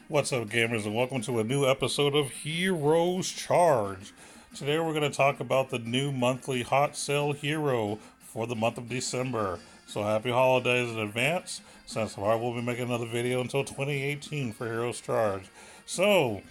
What's up, gamers, and welcome to a new episode of Heroes Charge. Today, we're going to talk about the new monthly hot sale hero for the month of December. So, happy holidays in advance, since I will be making another video until 2018 for Heroes Charge. So,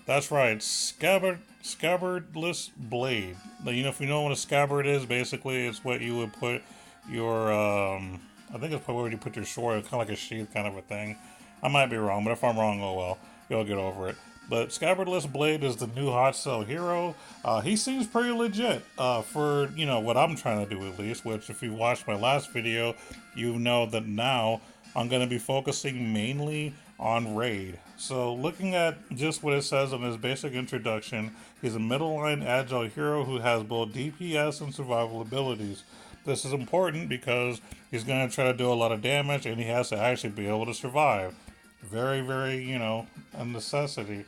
that's right, Scabbardless Blade. Now, if you know what a scabbard is, basically it's what you would put your, I think it's probably where you put your sword, kind of like a sheath kind of a thing. I might be wrong, but if I'm wrong, oh well, you'll get over it. But Scabbardless Blade is the new hot sell hero. He seems pretty legit for what I'm trying to do at least. Which, if you watched my last video, you know that now I'm going to be focusing mainly on raid. So, looking at just what it says in his basic introduction, he's a middle line agile hero who has both DPS and survival abilities. This is important because he's going to try to do a lot of damage and he has to actually be able to survive. Very, very, a necessity.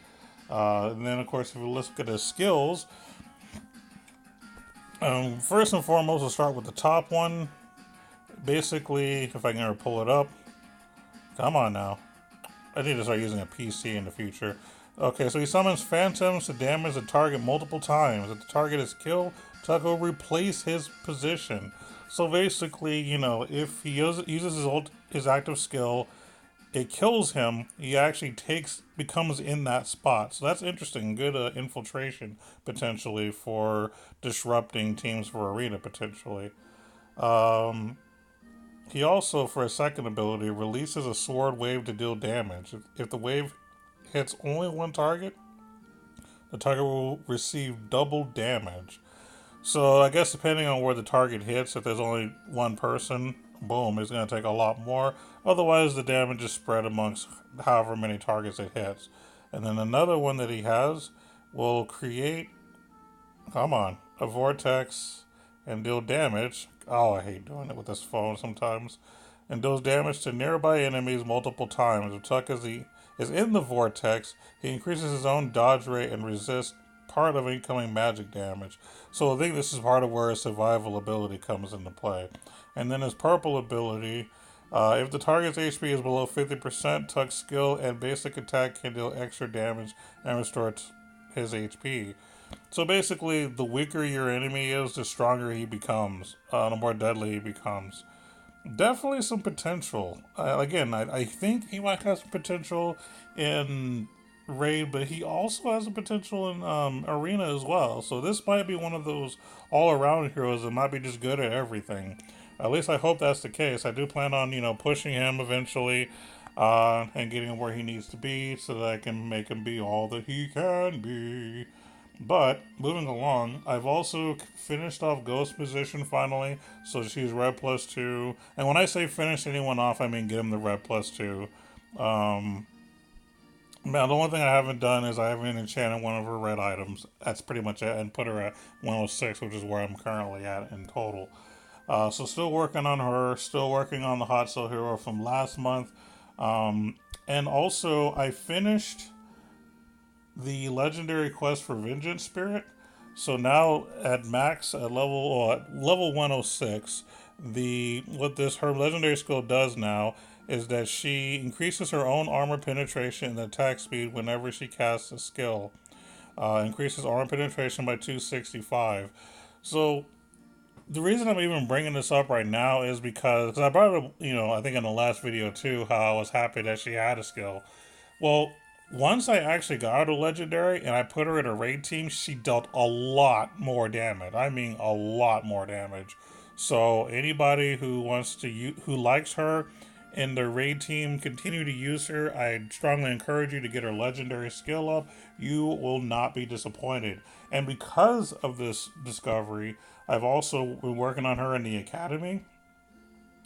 And then, of course, if we look at his skills, first and foremost, we'll start with the top one. Basically, if I can ever pull it up, come on now. I need to start using a PC in the future. Okay, so he summons phantoms to damage the target multiple times. If the target is killed, Tuck will replace his position. So basically, if he uses his active skill, it kills him, he actually becomes in that spot. So that's interesting. Good infiltration potentially for disrupting teams for arena potentially. Um, he also, for a second ability, releases a sword wave to deal damage. If the wave hits only one target, the target will receive double damage. So I guess depending on where the target hits, if there's only one person, boom, it's going to take a lot more. Otherwise, the damage is spread amongst however many targets it hits. And then another one that he has will create, come on, a vortex and deal damage. Oh, I hate doing it with this phone sometimes. And deals damage to nearby enemies multiple times. If Tuck is in the vortex, he increases his own dodge rate and resists part of incoming magic damage. So I think this is part of where his survival ability comes into play. And then his purple ability, if the target's HP is below 50%, Tuck's skill and basic attack can deal extra damage and restore his HP. So basically, the weaker your enemy is, the stronger he becomes, the more deadly he becomes. Definitely some potential. I think he might have some potential in raid, but he also has a potential in arena as well. So this might be one of those all-around heroes that might be just good at everything. At least I hope that's the case. I do plan on pushing him eventually, and getting him where he needs to be so that I can make him be all that he can be. But moving along, I've also finished off Ghost Musician finally, so she's red +2. And when I say finish anyone off, I mean get him the red +2. Now, the one thing I haven't done is I haven't enchanted one of her red items. That's pretty much it, and put her at 106, which is where I'm currently at in total. So still working on her, still working on the Hot Cell Hero from last month. And also, I finished the legendary quest for Vengeance Spirit. So now at max at level 106, what this her legendary skill does now is that she increases her own armor penetration and attack speed whenever she casts a skill. Increases armor penetration by 265. So the reason I'm even bringing this up right now is because I brought it up, I think in the last video too, how I was happy that she had a skill. Well, once I actually got her legendary and I put her in a raid team, she dealt a lot more damage. I mean, a lot more damage. So anybody who who likes her in their raid team, continue to use her. I strongly encourage you to get her legendary skill up. You will not be disappointed. And because of this discovery, I've also been working on her in the academy.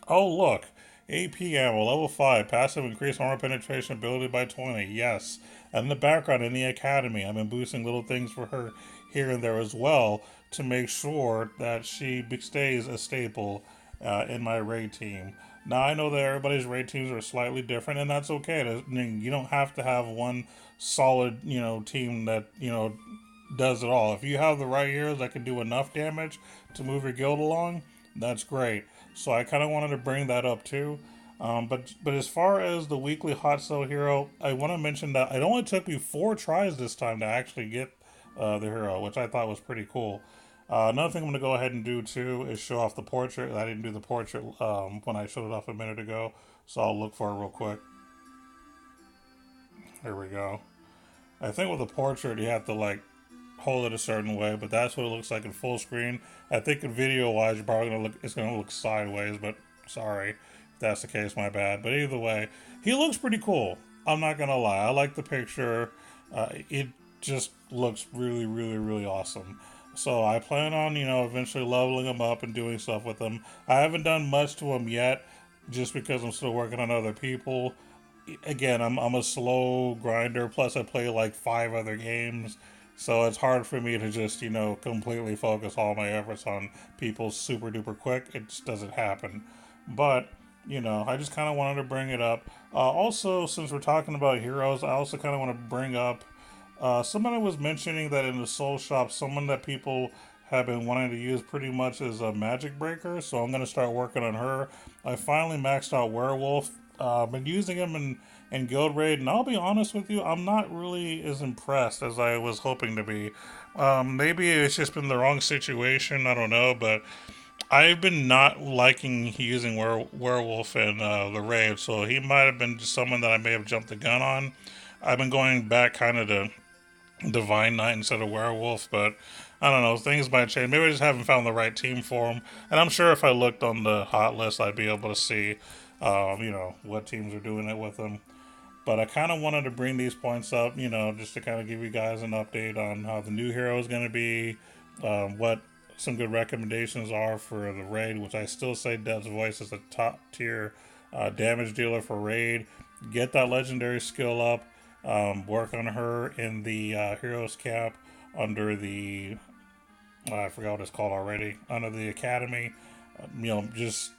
Oh, look. AP ammo, level 5, passive increased armor penetration ability by 20. Yes. And in the background in the academy, I've been boosting little things for her here and there as well to make sure that she stays a staple in my raid team. Now, I know that everybody's raid teams are slightly different, and that's okay. You don't have to have one solid, team that, does it all. If you have the right heroes that can do enough damage to move your guild along, that's great. So I kind of wanted to bring that up too. But as far as the weekly hot sale hero, I want to mention that it only took me 4 tries this time to actually get the hero, which I thought was pretty cool. Another thing I'm going to go ahead and do too is show off the portrait. I didn't do the portrait when I showed it off a minute ago, so I'll look for it real quick. Here we go. I think with the portrait you have to like hold it a certain way, but that's what it looks like in full screen. I think in video wise, you're probably gonna look it's gonna look sideways, but sorry if that's the case, my bad. But either way, he looks pretty cool. I'm not gonna lie, I like the picture. It just looks really, really, really awesome. So I plan on eventually leveling him up and doing stuff with him. I haven't done much to him yet, just because I'm still working on other people. Again, I'm a slow grinder. Plus, I play like 5 other games, so it's hard for me to just completely focus all my efforts on people super duper quick. It just doesn't happen. But I just kind of wanted to bring it up. Also, since we're talking about heroes, I also kind of want to bring up. Somebody was mentioning that in the Soul Shop, someone that people have been wanting to use pretty much is a Magic Breaker, so I'm going to start working on her. I finally maxed out Werewolf. Been using him in Guild Raid, and I'll be honest with you, I'm not really as impressed as I was hoping to be. Maybe it's just been the wrong situation, I don't know, but I've been not liking using Werewolf in the raid, so he might have been just someone that I may have jumped the gun on. I've been going back kind of to Divine Knight instead of Werewolf, but I don't know. Things might change. Maybe I just haven't found the right team for him. And I'm sure if I looked on the hot list, I'd be able to see, what teams are doing it with him. But I kind of wanted to bring these points up, just to kind of give you guys an update on how the new hero is going to be, what some good recommendations are for the raid, which I still say Dev's Voice is a top tier damage dealer for raid. Get that legendary skill up. Work on her in the Heroes Cap under the I forgot what it's called already, under the Academy. Just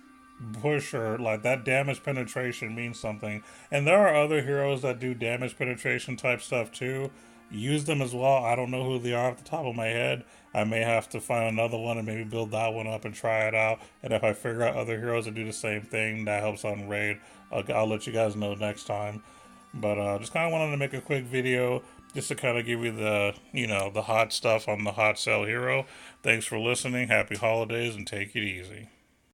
push her. Like, that damage penetration means something. And there are other heroes that do damage penetration type stuff too. Use them as well. I don't know who they are off the top of my head. I may have to find another one and maybe build that one up and try it out. And if I figure out other heroes that do the same thing, that helps on raid, I'll let you guys know next time. But just kind of wanted to make a quick video just to kind of give you the hot stuff on the hot sell hero. Thanks for listening. Happy holidays and take it easy.